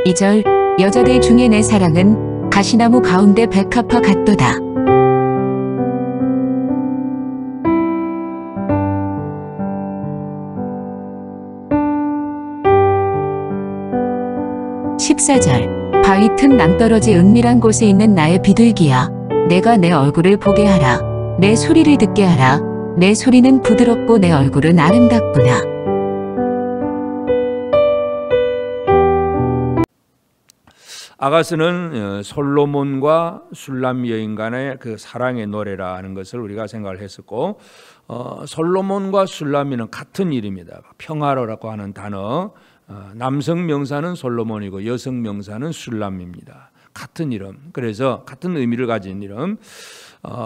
2절 여자들 중에 내 사랑은 가시나무 가운데 백합화 같도다. 14절 바위 틈 낭떠러지 은밀한 곳에 있는 나의 비둘기야, 내가 내 얼굴을 보게 하라. 내 소리를 듣게 하라. 내 소리는 부드럽고 내 얼굴은 아름답구나. 아가스는 솔로몬과 술람 여인 간의 그 사랑의 노래라 하는 것을 우리가 생각을 했었고, 솔로몬과 술람이는 같은 이름이다. 평화로라고 하는 단어, 남성 명사는 솔로몬이고 여성 명사는 술람입니다. 같은 이름, 그래서 같은 의미를 가진 이름.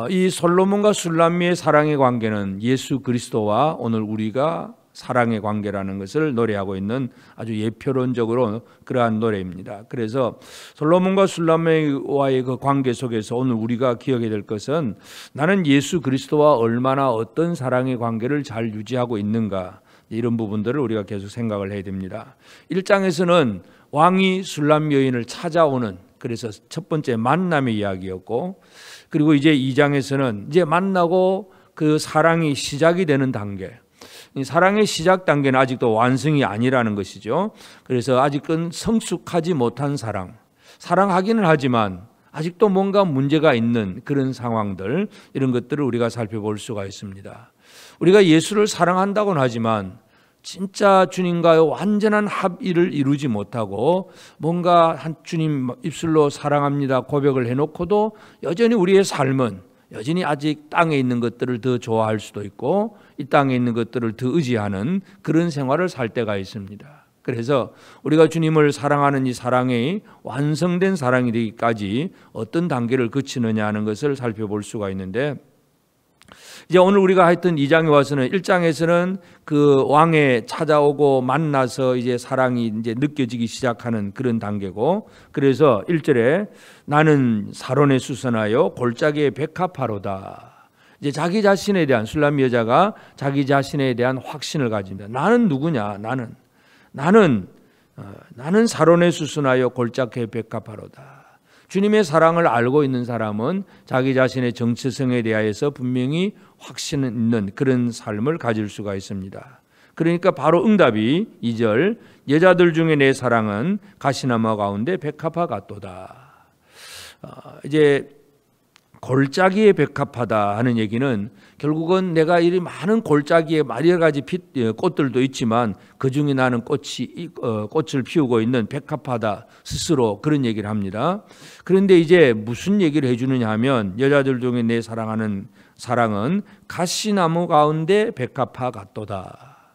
이 솔로몬과 술람의 사랑의 관계는 예수 그리스도와 오늘 우리가 사랑의 관계라는 것을 노래하고 있는 아주 예표론적으로 그러한 노래입니다. 그래서 솔로몬과 술람과의 그 관계 속에서 오늘 우리가 기억해야 될 것은, 나는 예수 그리스도와 얼마나 어떤 사랑의 관계를 잘 유지하고 있는가, 이런 부분들을 우리가 계속 생각을 해야 됩니다. 1장에서는 왕이 술람 여인을 찾아오는, 그래서 첫 번째 만남의 이야기였고, 그리고 이제 2장에서는 이제 만나고 그 사랑이 시작이 되는 단계, 사랑의 시작 단계는 아직도 완성이 아니라는 것이죠. 그래서 아직은 성숙하지 못한 사랑하기는 하지만 아직도 뭔가 문제가 있는 그런 상황들, 이런 것들을 우리가 살펴볼 수가 있습니다. 우리가 예수를 사랑한다고는 하지만 진짜 주님과의 완전한 합의를 이루지 못하고, 뭔가 한 주님 입술로 사랑합니다 고백을 해놓고도 여전히 우리의 삶은 여전히 아직 땅에 있는 것들을 더 좋아할 수도 있고, 이 땅에 있는 것들을 더 의지하는 그런 생활을 살 때가 있습니다. 그래서 우리가 주님을 사랑하는 이 사랑이 완성된 사랑이 되기까지 어떤 단계를 거치느냐 하는 것을 살펴볼 수가 있는데, 이제 오늘 우리가 했던 2장에 와서는 1장에서는 그 왕에 찾아오고 만나서 이제 사랑이 이제 느껴지기 시작하는 그런 단계고, 그래서 1절에 나는 사론에 수선하여 골짜기에 백합화로다. 이제 자기 자신에 대한, 술람 여자가 자기 자신에 대한 확신을 가집니다. 나는 누구냐? 나는 사론에 수선하여 골짜기에 백합화로다. 주님의 사랑을 알고 있는 사람은 자기 자신의 정체성에 대하여서 분명히 확신 있는 그런 삶을 가질 수가 있습니다. 그러니까 바로 응답이 2절 여자들 중에 내 사랑은 가시나무 가운데 백합화 같도다. 이제 골짜기에 백합화다 하는 얘기는 결국은 내가 이 많은 골짜기에 여러 가지 꽃들도 있지만 그 중에 나는 꽃을 피우고 있는 백합화다, 스스로 그런 얘기를 합니다. 그런데 이제 무슨 얘기를 해주느냐 하면, 여자들 중에 내 사랑하는 사랑은 가시나무 가운데 백합화 같도다.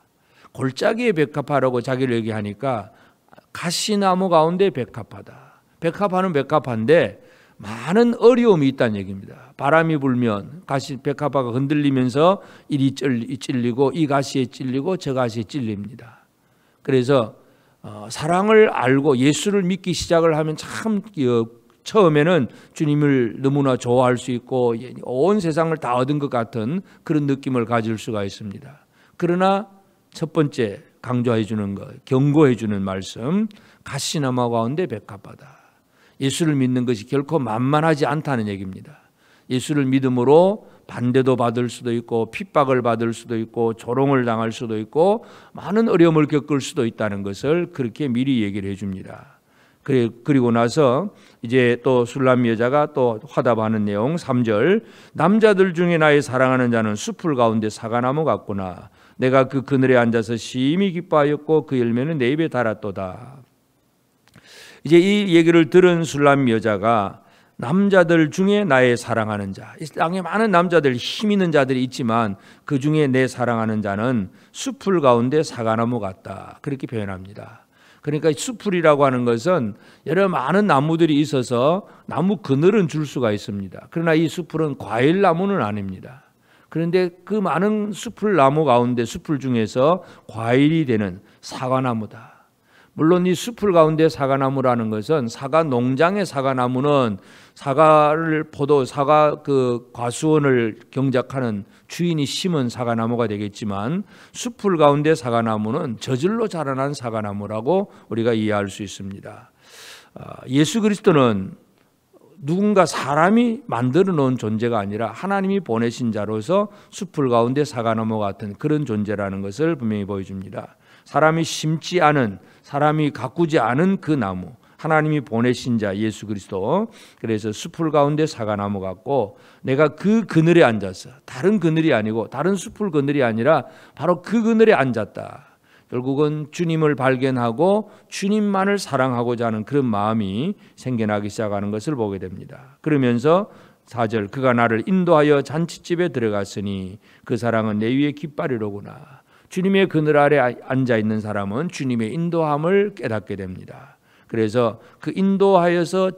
골짜기에 백합화라고 자기를 얘기하니까 가시나무 가운데 백합화다. 백합화는 백합화인데 많은 어려움이 있다는 얘기입니다. 바람이 불면 백합화가 흔들리면서 이리 찔리고 이 가시에 찔리고 저 가시에 찔립니다. 그래서 사랑을 알고 예수를 믿기 시작을 하면 참 처음에는 주님을 너무나 좋아할 수 있고 온 세상을 다 얻은 것 같은 그런 느낌을 가질 수가 있습니다. 그러나 첫 번째 강조해 주는 것, 경고해 주는 말씀, 가시나무 가운데 백합화다. 예수를 믿는 것이 결코 만만하지 않다는 얘기입니다. 예수를 믿음으로 반대도 받을 수도 있고 핍박을 받을 수도 있고 조롱을 당할 수도 있고 많은 어려움을 겪을 수도 있다는 것을 그렇게 미리 얘기를 해줍니다. 그리고 나서 이제 또 술람 여자가 또 화답하는 내용 3절 남자들 중에 나의 사랑하는 자는 숲을 가운데 사과나무 같구나. 내가 그 그늘에 앉아서 심히 기뻐하였고 그 열매는 내 입에 달았도다. 이제 이 얘기를 들은 술람 여자가 남자들 중에 나의 사랑하는 자, 이 땅에 많은 남자들, 힘 있는 자들이 있지만 그 중에 내 사랑하는 자는 숲을 가운데 사과나무 같다, 그렇게 표현합니다. 그러니까 숲풀이라고 하는 것은 여러 많은 나무들이 있어서 나무 그늘은 줄 수가 있습니다. 그러나 이 숲풀은 과일나무는 아닙니다. 그런데 그 많은 숲풀 나무 가운데 숲풀 중에서 과일이 되는 사과나무다. 물론 이 숲풀 가운데 사과나무라는 것은 사과 농장의 사과나무는 사과 그 과수원을 경작하는 주인이 심은 사과나무가 되겠지만 숲풀 가운데 사과나무는 저절로 자라난 사과나무라고 우리가 이해할 수 있습니다. 예수 그리스도는 누군가 사람이 만들어 놓은 존재가 아니라 하나님이 보내신 자로서 숲풀 가운데 사과나무 같은 그런 존재라는 것을 분명히 보여줍니다. 사람이 심지 않은, 사람이 가꾸지 않은 그 나무, 하나님이 보내신 자 예수 그리스도. 그래서 숲풀 가운데 사과나무 같고, 내가 그 그늘에 앉아서, 다른 그늘이 아니고 다른 숲풀 그늘이 아니라 바로 그 그늘에 앉았다. 결국은 주님을 발견하고 주님만을 사랑하고자 하는 그런 마음이 생겨나기 시작하는 것을 보게 됩니다. 그러면서 4절, 그가 나를 인도하여 잔치집에 들어갔으니 그 사랑은 내 위에 깃발이로구나. 주님의 그늘 아래 앉아 있는 사람은 주님의 인도함을 깨닫게 됩니다. 그래서 그 인도하여서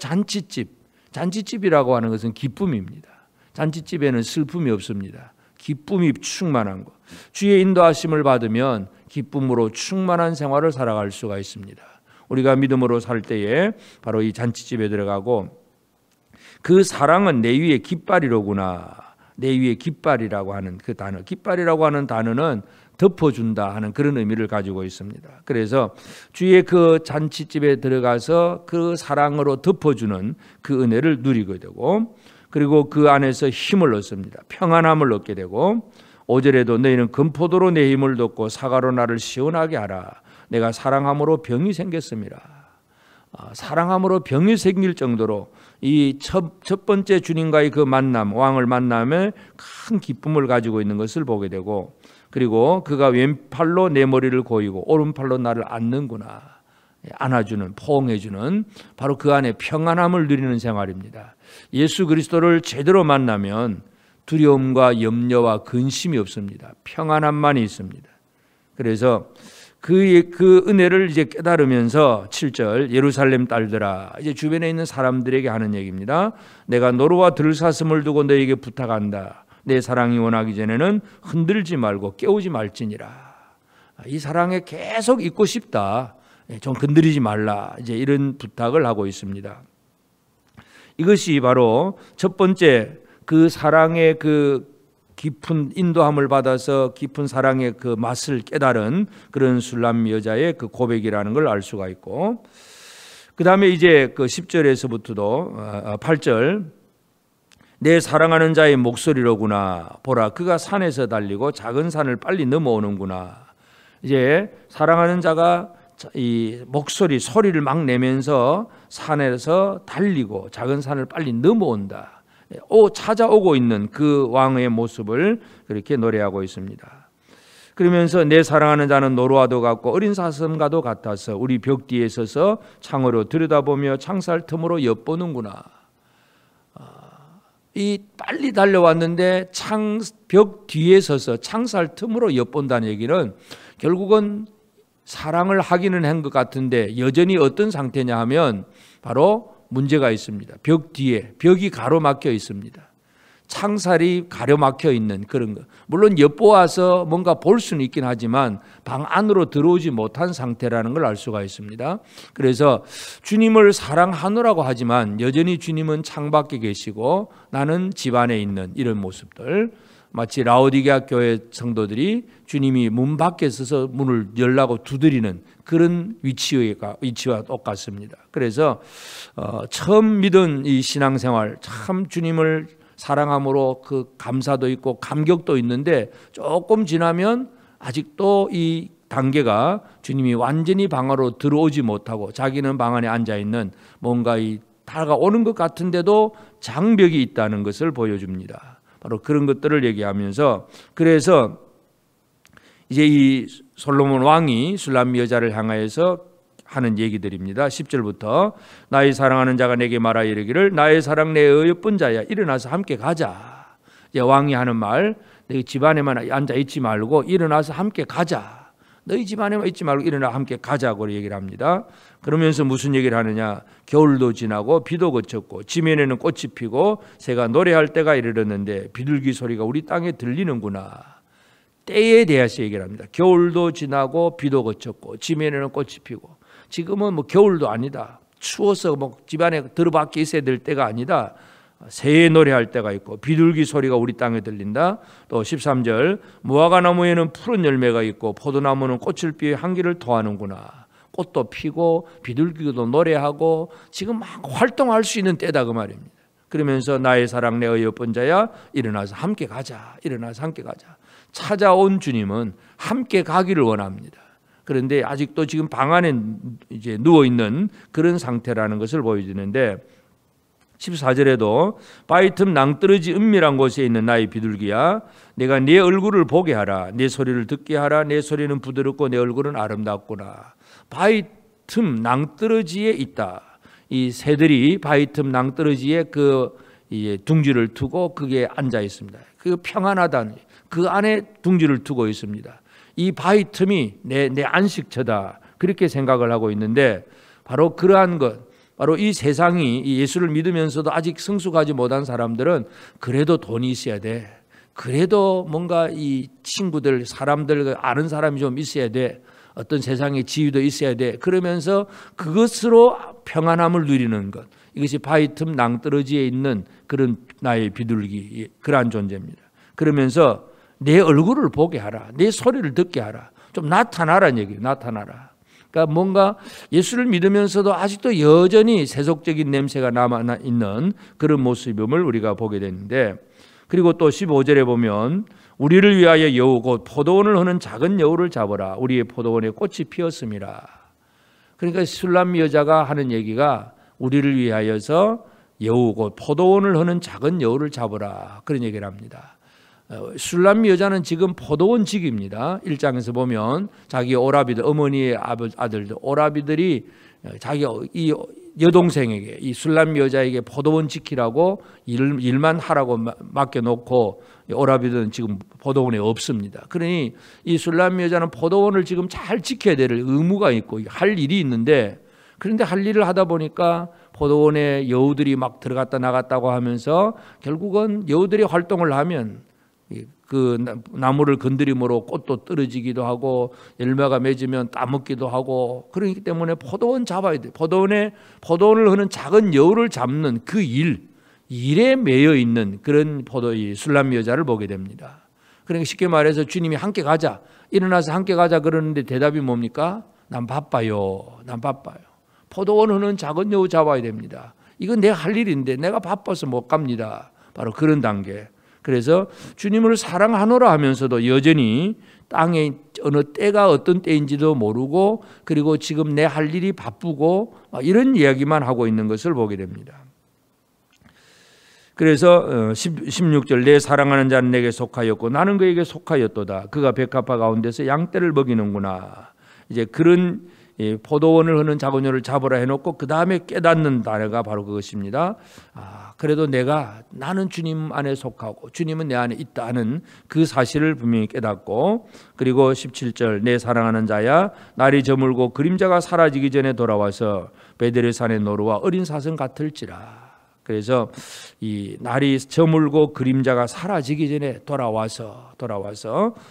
잔치집이라고 하는 것은 기쁨입니다. 잔치집에는 슬픔이 없습니다. 기쁨이 충만한 것. 주의 인도하심을 받으면 기쁨으로 충만한 생활을 살아갈 수가 있습니다. 우리가 믿음으로 살 때에 바로 이 잔치집에 들어가고, 그 사랑은 내 위에 깃발이로구나. 내 위에 깃발이라고 하는 그 단어, 깃발이라고 하는 단어는 덮어준다 하는 그런 의미를 가지고 있습니다. 그래서 주의 그 잔치집에 들어가서 그 사랑으로 덮어주는 그 은혜를 누리게 되고, 그리고 그 안에서 힘을 얻습니다. 평안함을 얻게 되고, 5절에도 너희는 금포도로 내 힘을 돋고 사과로 나를 시원하게 하라. 내가 사랑함으로 병이 생겼습니다. 사랑함으로 병이 생길 정도로 이 첫 번째 주님과의 그 만남, 왕을 만남에 큰 기쁨을 가지고 있는 것을 보게 되고, 그리고 그가 왼팔로 내 머리를 고이고 오른팔로 나를 안는구나. 안아주는, 포옹해주는, 바로 그 안에 평안함을 누리는 생활입니다. 예수 그리스도를 제대로 만나면 두려움과 염려와 근심이 없습니다. 평안함만이 있습니다. 그래서 그 은혜를 이제 깨달으면서 7절, 예루살렘 딸들아, 이제 주변에 있는 사람들에게 하는 얘기입니다. 내가 노루와 들사슴을 두고 너에게 부탁한다. 내 사랑이 원하기 전에는 흔들지 말고 깨우지 말지니라. 이 사랑에 계속 있고 싶다. 좀 건드리지 말라. 이제 이런 부탁을 하고 있습니다. 이것이 바로 첫 번째, 그 사랑의 그 깊은 인도함을 받아서 깊은 사랑의 그 맛을 깨달은 그런 술람 여자의 그 고백이라는 걸 알 수가 있고, 그 다음에 이제 그 10절에서부터도 8절, 내 사랑하는 자의 목소리로구나. 보라, 그가 산에서 달리고 작은 산을 빨리 넘어오는구나. 이제 사랑하는 자가 이 목소리, 소리를 막 내면서 산에서 달리고 작은 산을 빨리 넘어온다. 찾아오고 있는 그 왕의 모습을 그렇게 노래하고 있습니다. 그러면서 내 사랑하는 자는 노루와도 같고 어린 사슴과도 같아서 우리 벽 뒤에 서서 창으로 들여다보며 창살 틈으로 엿보는구나. 이 빨리 달려왔는데 벽 뒤에 서서 창살 틈으로 엿본다는 얘기는 결국은 사랑을 하기는 한 것 같은데 여전히 어떤 상태냐 하면 바로 문제가 있습니다. 벽 뒤에 벽이 가로막혀 있습니다. 창살이 가로막혀 있는 그런 것. 물론 엿보아서 뭔가 볼 수는 있긴 하지만 방 안으로 들어오지 못한 상태라는 걸 알 수가 있습니다. 그래서 주님을 사랑하노라고 하지만 여전히 주님은 창밖에 계시고 나는 집 안에 있는 이런 모습들. 마치 라오디게아 교회 성도들이 주님이 문 밖에 서서 문을 열라고 두드리는 그런 위치와 똑같습니다. 그래서 처음 믿은 이 신앙생활, 참 주님을 사랑함으로 그 감사도 있고 감격도 있는데 조금 지나면 아직도 이 단계가 주님이 완전히 방 안으로 들어오지 못하고 자기는 방 안에 앉아있는 뭔가 이 다가오는 것 같은데도 장벽이 있다는 것을 보여줍니다. 바로 그런 것들을 얘기하면서, 그래서 이제 이 솔로몬 왕이 술람 여자를 향하여서 하는 얘기들입니다. 10절부터 나의 사랑하는 자가 내게 말하여 이르기를 나의 사랑 내 어여쁜 자야 일어나서 함께 가자. 이제 왕이 하는 말, 너희 집안에만 앉아 있지 말고 일어나서 함께 가자. 너희 집안에만 있지 말고 일어나 함께 가자고 얘기를 합니다. 그러면서 무슨 얘기를 하느냐? 겨울도 지나고 비도 그쳤고 지면에는 꽃이 피고 새가 노래할 때가 이르렀는데 비둘기 소리가 우리 땅에 들리는구나. 때에 대해서 얘기를 합니다. 겨울도 지나고 비도 그쳤고 지면에는 꽃이 피고, 지금은 뭐 겨울도 아니다. 추워서 뭐 집안에 들어밖에 있어야 될 때가 아니다. 새의 노래할 때가 있고 비둘기 소리가 우리 땅에 들린다. 또 13절 무화과 나무에는 푸른 열매가 있고 포도나무는 꽃을 피해 향기를 토하는구나. 꽃도 피고 비둘기도 노래하고 지금 막 활동할 수 있는 때다 그 말입니다. 그러면서 나의 사랑 내 어여쁜 자야 일어나서 함께 가자. 일어나서 함께 가자. 찾아온 주님은 함께 가기를 원합니다. 그런데 아직도 지금 방 안에 이제 누워 있는 그런 상태라는 것을 보여주는데 14절에도 바위 틈 낭떠러지 은밀한 곳에 있는 나의 비둘기야 내가 네 얼굴을 보게 하라. 네 소리를 듣게 하라. 내 소리는 부드럽고 내 얼굴은 아름답구나. 바위 틈 낭떠러지에 있다. 이 새들이 바위 틈 낭떠러지에 그 둥지를 두고 그게 앉아 있습니다. 그 평안하다는 그 안에 둥지를 두고 있습니다. 이 바위 틈이 내 안식처다. 그렇게 생각을 하고 있는데 바로 그러한 것, 바로 이 세상이 예수를 믿으면서도 아직 성숙하지 못한 사람들은 그래도 돈이 있어야 돼. 그래도 뭔가 이 친구들, 사람들 아는 사람이 좀 있어야 돼. 어떤 세상의 지위도 있어야 돼. 그러면서 그것으로 평안함을 누리는 것. 이것이 바위 틈 낭떠러지에 있는 그런 나의 비둘기, 그러한 존재입니다. 그러면서 내 얼굴을 보게 하라. 내 소리를 듣게 하라. 좀 나타나라는 얘기예요. 나타나라. 그러니까 뭔가 예수를 믿으면서도 아직도 여전히 세속적인 냄새가 남아있는 그런 모습임을 우리가 보게 되는데, 그리고 또 15절에 보면 우리를 위하여 여우 곧 포도원을 흐는 작은 여우를 잡으라. 우리의 포도원에 꽃이 피었음이라. 그러니까 술람 여자가 하는 얘기가 우리를 위하여서 여우 곧 포도원을 흐는 작은 여우를 잡으라. 그런 얘기를 합니다. 술람 여자는 지금 포도원직입니다. 1장에서 보면 자기 오라비들, 어머니의 아들들 오라비들이 자기 이 여동생에게, 이 술람 여자에게 포도원 지키라고 일만 하라고 맡겨놓고 오라비들은 지금 포도원에 없습니다. 그러니 이 술람 여자는 포도원을 지금 잘 지켜야 될 의무가 있고 할 일이 있는데, 그런데 할 일을 하다 보니까 포도원에 여우들이 막 들어갔다 나갔다고 하면서 결국은 여우들이 활동을 하면 그 나무를 건드림으로 꽃도 떨어지기도 하고 열매가 맺으면 따먹기도 하고, 그렇기 때문에 포도원 잡아야 돼. 포도원을 흐는 작은 여우를 잡는 그 일에 매여 있는 그런 술람 여자를 보게 됩니다. 그러니까 쉽게 말해서 주님이 함께 가자, 일어나서 함께 가자 그러는데 대답이 뭡니까? 난 바빠요. 난 바빠요. 포도원 흐는 작은 여우 잡아야 됩니다. 이건 내가 할 일인데 내가 바빠서 못 갑니다. 바로 그런 단계. 그래서 주님을 사랑하노라 하면서도 여전히 땅에 어느 때가 어떤 때인지도 모르고, 그리고 지금 내 할 일이 바쁘고 이런 이야기만 하고 있는 것을 보게 됩니다. 그래서 16절 내 사랑하는 자는 내게 속하였고 나는 그에게 속하였도다. 그가 백합화 가운데서 양떼를 먹이는구나. 이제 그런 포도원을 흐는 작은 여우를 잡으라 해놓고 그 다음에 깨닫는 단어가 바로 그것입니다. 그래도 나는 주님 안에 속하고 주님은 내 안에 있다는 그 사실을 분명히 깨닫고, 그리고 17절 내 사랑하는 자야 날이 저물고 그림자가 사라지기 전에 돌아와서 베델의 산의 노루와 어린 사슴 같을지라. 그래서 이 날이 저물고 그림자가 사라지기 전에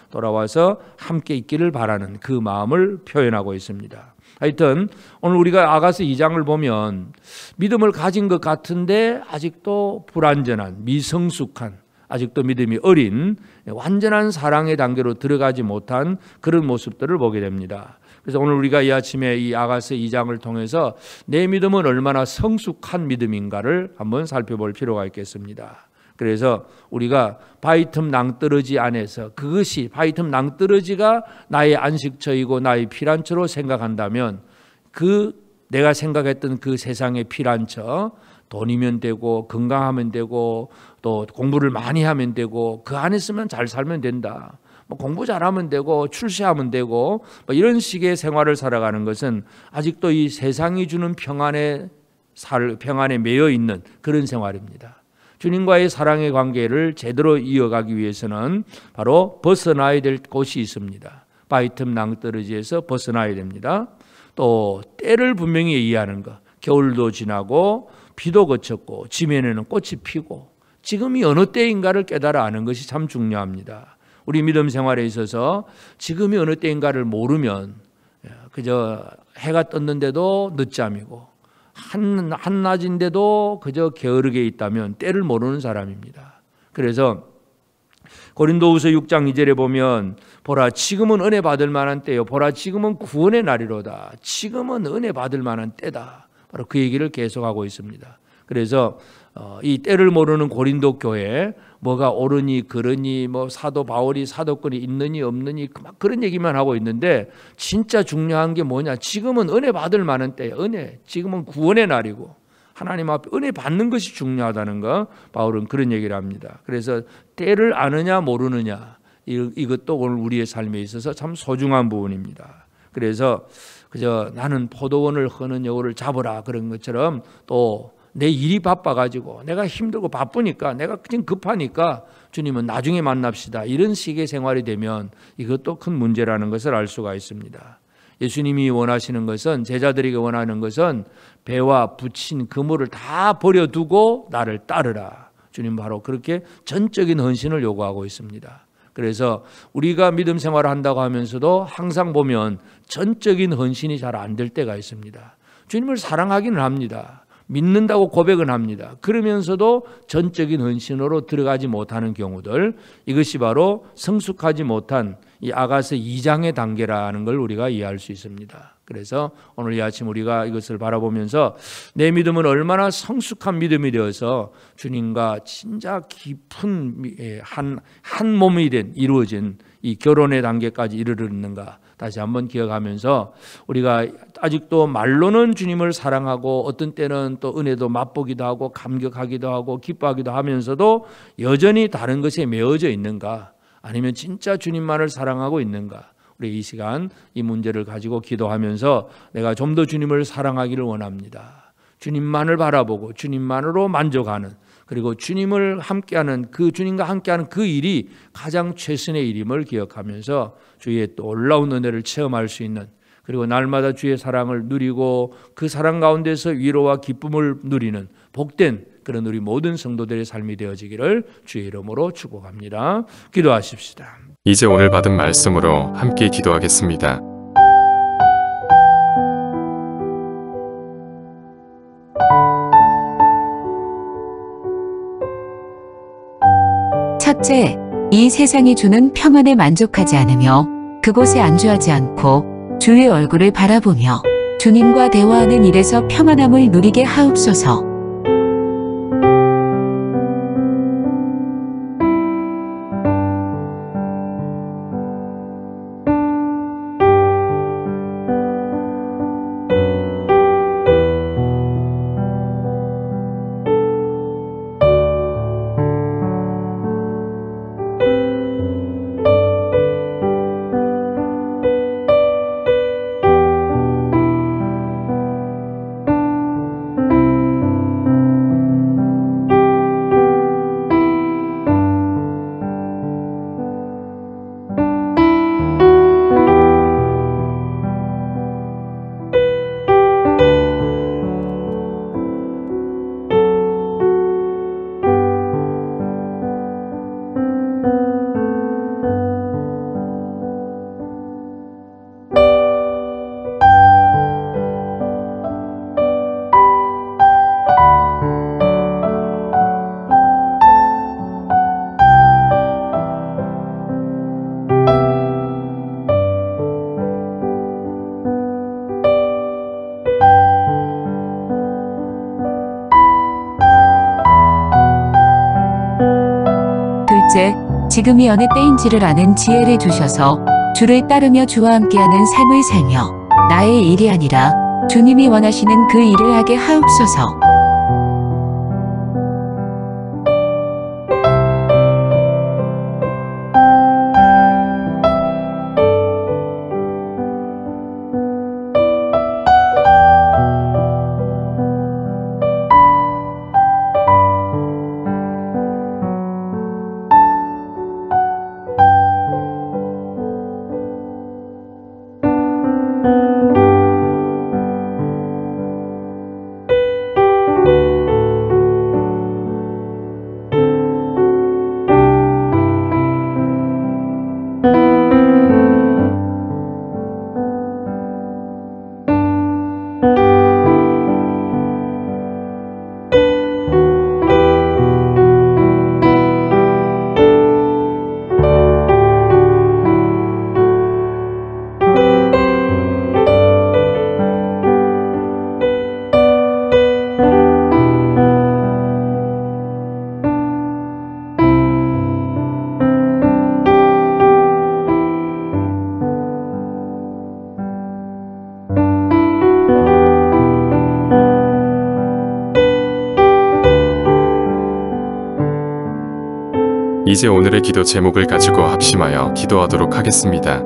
돌아와서 함께 있기를 바라는 그 마음을 표현하고 있습니다. 하여튼 오늘 우리가 아가서 2장을 보면 믿음을 가진 것 같은데 아직도 불완전한, 미성숙한, 아직도 믿음이 어린 완전한 사랑의 단계로 들어가지 못한 그런 모습들을 보게 됩니다. 그래서 오늘 우리가 이 아침에 이 아가서 2장을 통해서 내 믿음은 얼마나 성숙한 믿음인가를 한번 살펴볼 필요가 있겠습니다. 그래서 우리가 바위 틈 낭떠러지 안에서, 그것이 바위 틈 낭떠러지가 나의 안식처이고 나의 피란처로 생각한다면, 내가 생각했던 그 세상의 피란처, 돈이면 되고 건강하면 되고 또 공부를 많이 하면 되고 그 안에 있으면 잘 살면 된다, 공부 잘하면 되고 출세하면 되고 이런 식의 생활을 살아가는 것은 아직도 이 세상이 주는 평안에 매여 있는 그런 생활입니다. 주님과의 사랑의 관계를 제대로 이어가기 위해서는 바로 벗어나야 될 곳이 있습니다. 바위 틈 낭떠러지에서 벗어나야 됩니다. 또 때를 분명히 이해하는 것, 겨울도 지나고 비도 그쳤고 지면에는 꽃이 피고 지금이 어느 때인가를 깨달아 아는 것이 참 중요합니다. 우리 믿음 생활에 있어서 지금이 어느 때인가를 모르면 그저 해가 떴는데도 늦잠이고 한낮인데도 그저 게으르게 있다면 때를 모르는 사람입니다. 그래서 고린도후서 6장 2절에 보면 보라 지금은 은혜 받을 만한 때요 보라 지금은 구원의 날이로다. 지금은 은혜 받을 만한 때다. 바로 그 얘기를 계속하고 있습니다. 그래서 이 때를 모르는 고린도 교회 뭐가 옳으니 그르니 뭐 사도 바울이 사도권이 있느니 없느니 막 그런 얘기만 하고 있는데 진짜 중요한 게 뭐냐? 지금은 은혜 받을 만한 때예요. 은혜. 지금은 구원의 날이고 하나님 앞에 은혜 받는 것이 중요하다는 거 바울은 그런 얘기를 합니다. 그래서 때를 아느냐 모르느냐 이것도 오늘 우리의 삶에 있어서 참 소중한 부분입니다. 그래서 그저 나는 포도원을 허는 여우를 잡으라 그런 것처럼 또 내 일이 바빠가지고 내가 힘들고 바쁘니까 내가 지금 급하니까 주님은 나중에 만납시다 이런 식의 생활이 되면 이것도 큰 문제라는 것을 알 수가 있습니다. 예수님이 원하시는 것은 제자들에게 원하는 것은 배와 붙인 그물을 다 버려두고 나를 따르라. 주님 바로 그렇게 전적인 헌신을 요구하고 있습니다. 그래서 우리가 믿음 생활을 한다고 하면서도 항상 보면 전적인 헌신이 잘 안 될 때가 있습니다. 주님을 사랑하기는 합니다. 믿는다고 고백은 합니다. 그러면서도 전적인 헌신으로 들어가지 못하는 경우들, 이것이 바로 성숙하지 못한 이 아가서 2장의 단계라는 걸 우리가 이해할 수 있습니다. 그래서 오늘 이 아침 우리가 이것을 바라보면서 내 믿음은 얼마나 성숙한 믿음이 되어서 주님과 진짜 깊은 한 몸이 된 이루어진 이 결혼의 단계까지 이르렀는가 다시 한번 기억하면서 우리가 아직도 말로는 주님을 사랑하고 어떤 때는 또 은혜도 맛보기도 하고 감격하기도 하고 기뻐하기도 하면서도 여전히 다른 것에 매어져 있는가, 아니면 진짜 주님만을 사랑하고 있는가, 우리 이 시간 이 문제를 가지고 기도하면서 내가 좀 더 주님을 사랑하기를 원합니다. 주님만을 바라보고 주님만으로 만족하는, 그리고 주님을 함께하는 그 주님과 함께하는 그 일이 가장 최선의 일임을 기억하면서 주의 놀라운 은혜를 체험할 수 있는, 그리고 날마다 주의 사랑을 누리고 그 사랑 가운데서 위로와 기쁨을 누리는 복된 그런 우리 모든 성도들의 삶이 되어지기를 주의 이름으로 축복합니다. 기도하십시다. 이제 오늘 받은 말씀으로 함께 기도하겠습니다. 첫째, 이 세상이 주는 평안에 만족하지 않으며 그곳에 안주하지 않고 주의 얼굴을 바라보며 주님과 대화하는 일에서 평안함을 누리게 하옵소서. 둘째, 지금이 어느 때인지를 아는 지혜를 주셔서 주를 따르며 주와 함께하는 삶을 살며 나의 일이 아니라 주님이 원하시는 그 일을 하게 하옵소서. 이제 오늘의 기도 제목을 가지고 합심하여 기도하도록 하겠습니다.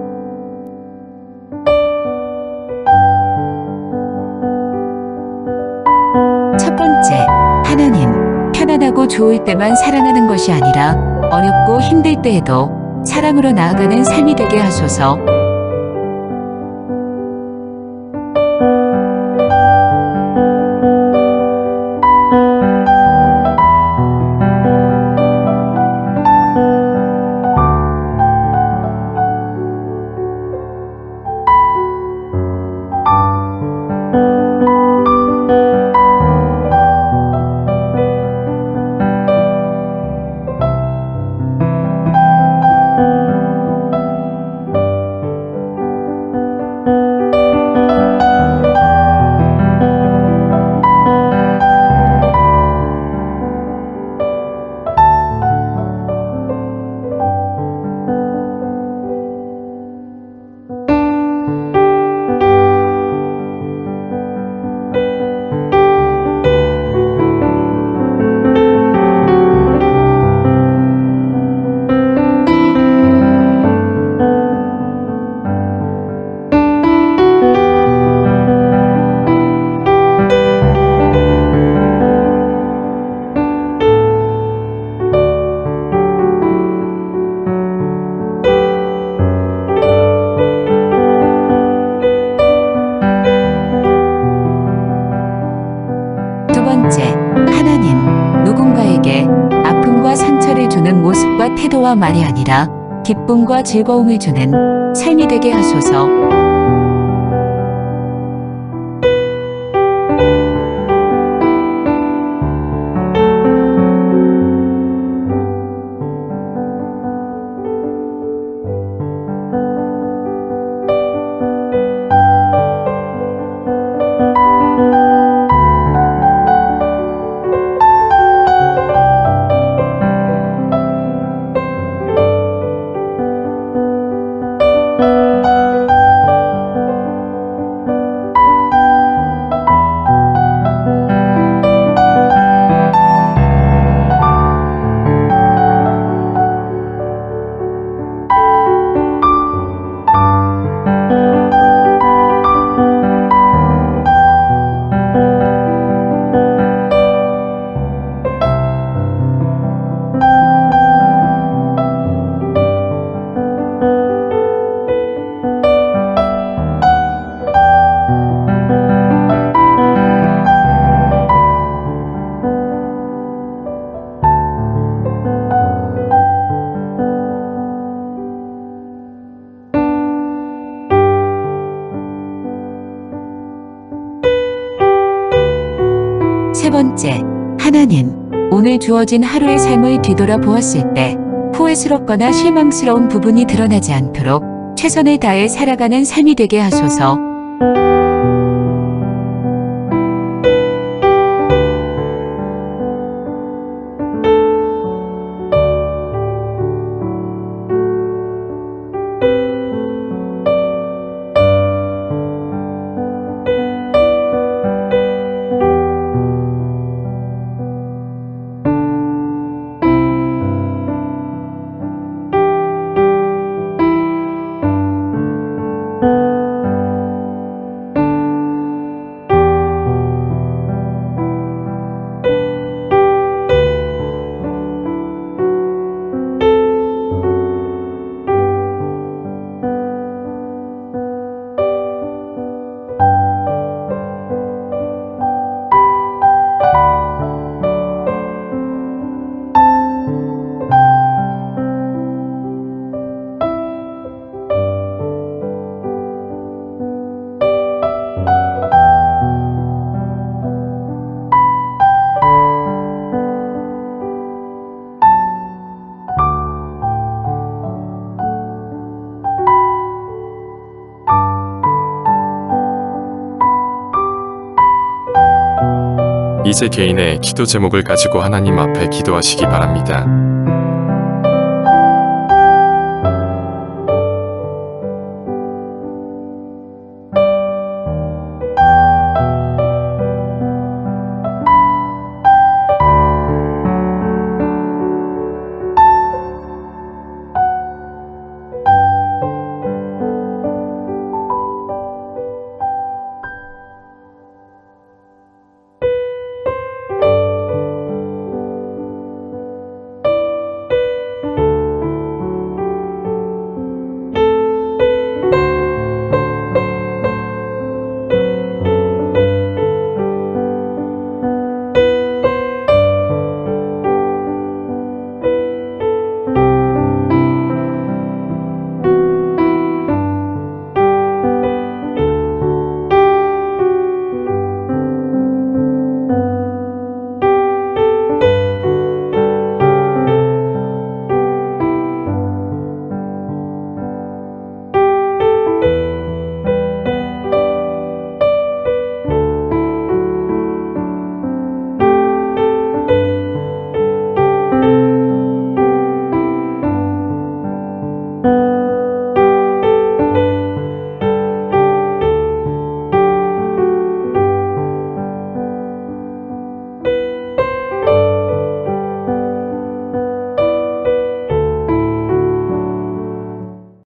첫 번째, 하나님, 편안하고 좋을 때만 사랑하는 것이 아니라 어렵고 힘들 때에도 사랑으로 나아가는 삶이 되게 하소서. 두 번째, 하나님, 누군가에게 아픔과 상처를 주는 모습과 태도와 말이 아니라 기쁨과 즐거움을 주는 삶이 되게 하소서. 세 번째, 하나님, 오늘 주어진 하루의 삶을 뒤돌아 보았을 때 후회스럽거나 실망스러운 부분이 드러나지 않도록 최선을 다해 살아가는 삶이 되게 하소서. 이제 개인의 기도 제목을 가지고 하나님 앞에 기도하시기 바랍니다.